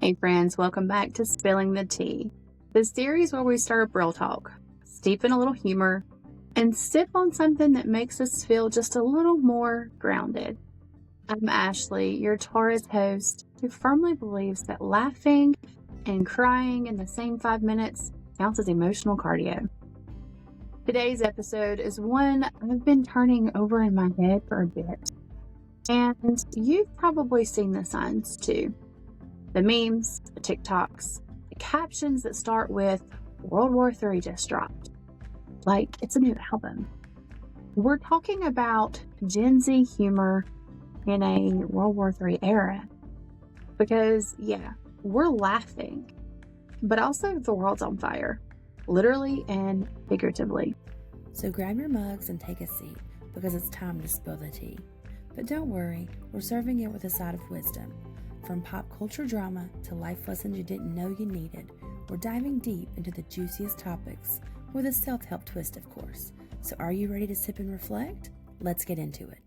Hey friends, welcome back to Spilling the Tea, the series where we stir up real talk, steep in a little humor, and sip on something that makes us feel just a little more grounded. I'm Ashley, your Taurus host, who firmly believes that laughing and crying in the same 5 minutes counts as emotional cardio. Today's episode is one I've been turning over in my head for a bit, and you've probably seen the signs too. The memes, the TikToks, the captions that start with World War III just dropped, like it's a new album. We're talking about Gen Z humor in a World War III era. Because, yeah, we're laughing, but also the world's on fire, literally and figuratively. So grab your mugs and take a seat, because it's time to spill the tea. But don't worry, we're serving it with a side of wisdom. From pop culture drama to life lessons you didn't know you needed, we're diving deep into the juiciest topics, with a self-help twist, of course. So are you ready to sip and reflect? Let's get into it.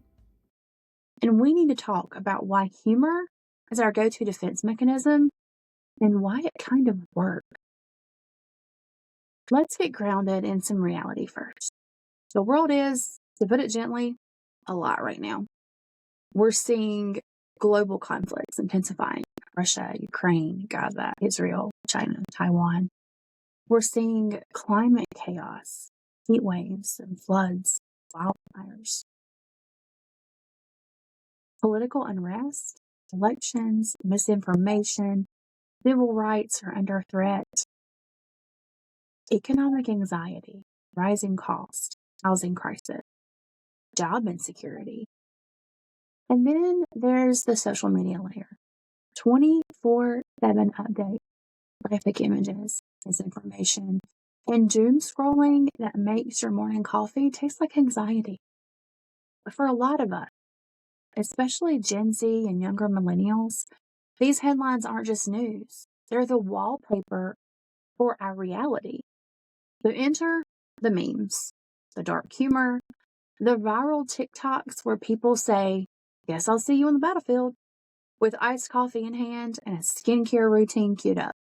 And we need to talk about why humor is our go-to defense mechanism and why it kind of works. Let's get grounded in some reality first. The world is, to put it gently, a lot right now. We're seeing global conflicts intensifying. Russia, Ukraine, Gaza, Israel, China, Taiwan. We're seeing climate chaos, heat waves and floods, wildfires. Political unrest, elections, misinformation, civil rights are under threat. Economic anxiety, rising cost, housing crisis, job insecurity. And then there's the social media layer. 24/7 updates, graphic images, misinformation, and doom scrolling that makes your morning coffee taste like anxiety. But for a lot of us, especially Gen Z and younger millennials, these headlines aren't just news. They're the wallpaper for our reality. So enter the memes, the dark humor, the viral TikToks where people say, "Guess I'll see you on the battlefield," with iced coffee in hand and a skincare routine queued up.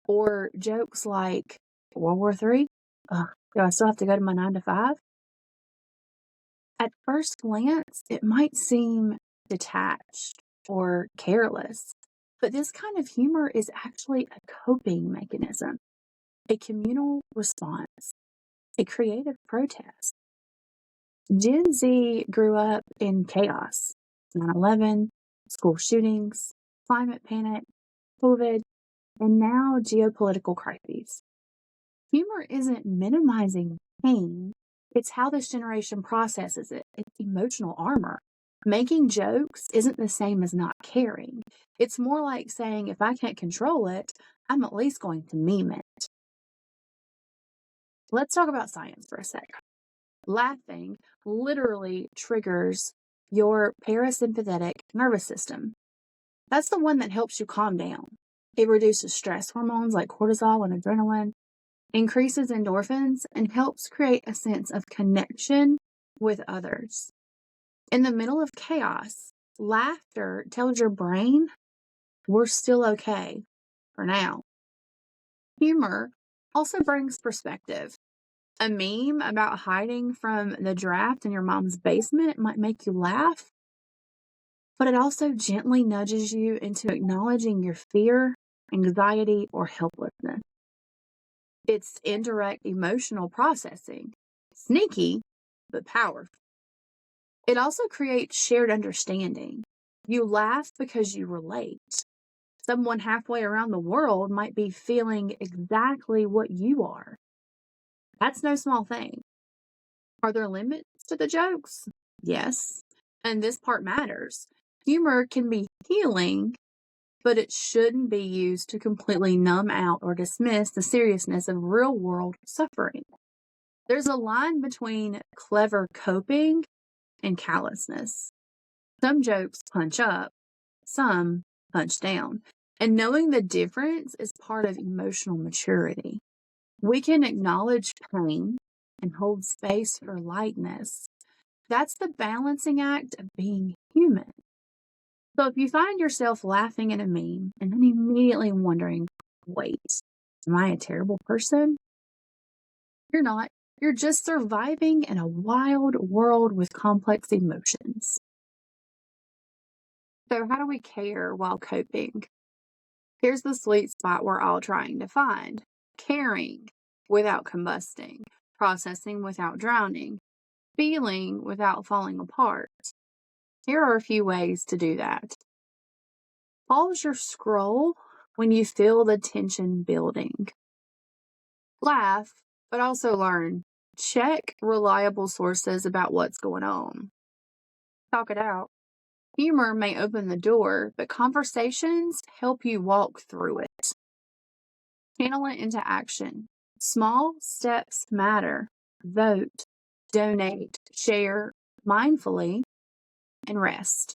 Or jokes like, World War III? Ugh, do I still have to go to my 9 to 5? At first glance, it might seem detached or careless, but this kind of humor is actually a coping mechanism, a communal response, a creative protest. Gen Z grew up in chaos. 9/11, school shootings, climate panic, COVID, and now geopolitical crises. Humor isn't minimizing pain. It's how this generation processes it. It's emotional armor. Making jokes isn't the same as not caring. It's more like saying, if I can't control it, I'm at least going to meme it. Let's talk about science for a sec. Laughing literally triggers your parasympathetic nervous system. That's the one that helps you calm down. It reduces stress hormones like cortisol and adrenaline, increases endorphins, and helps create a sense of connection with others. In the middle of chaos, laughter tells your brain we're still okay for now. Humor also brings perspective. A meme about hiding from the draft in your mom's basement might make you laugh, but it also gently nudges you into acknowledging your fear, anxiety, or helplessness. It's indirect emotional processing. Sneaky, but powerful. It also creates shared understanding. You laugh because you relate. Someone halfway around the world might be feeling exactly what you are. That's no small thing. Are there limits to the jokes? Yes. And this part matters. Humor can be healing, but it shouldn't be used to completely numb out or dismiss the seriousness of real-world suffering. There's a line between clever coping and callousness. Some jokes punch up, some punch down. And knowing the difference is part of emotional maturity. We can acknowledge pain and hold space for lightness. That's the balancing act of being human. So if you find yourself laughing at a meme and then immediately wondering, wait, am I a terrible person? You're not. You're just surviving in a wild world with complex emotions. So how do we care while coping? Here's the sweet spot we're all trying to find. Caring without combusting, processing without drowning, feeling without falling apart. Here are a few ways to do that. Pause your scroll when you feel the tension building. Laugh, but also learn. Check reliable sources about what's going on. Talk it out. Humor may open the door, but conversations help you walk through it. Channel it into action. Small steps matter. Vote, donate, share mindfully, and rest.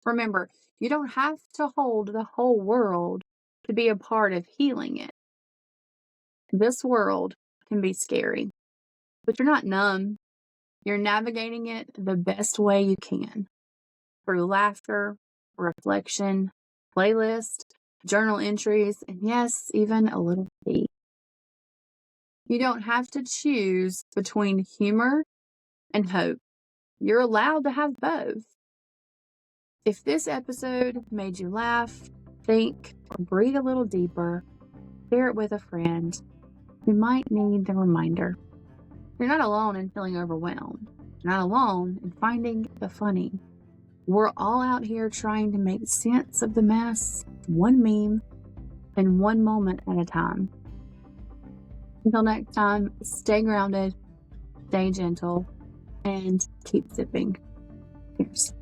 Remember, you don't have to hold the whole world to be a part of healing it. This world can be scary, but you're not numb. You're navigating it the best way you can through laughter, reflection, playlist, journal entries, and yes, even a little tea. You don't have to choose between humor and hope. You're allowed to have both. If this episode made you laugh, think, or breathe a little deeper, share it with a friend who might need the reminder. You're not alone in feeling overwhelmed. You're not alone in finding the funny. We're all out here trying to make sense of the mess, one meme and one moment at a time. Until next time, stay grounded, stay gentle, and keep sipping. Cheers.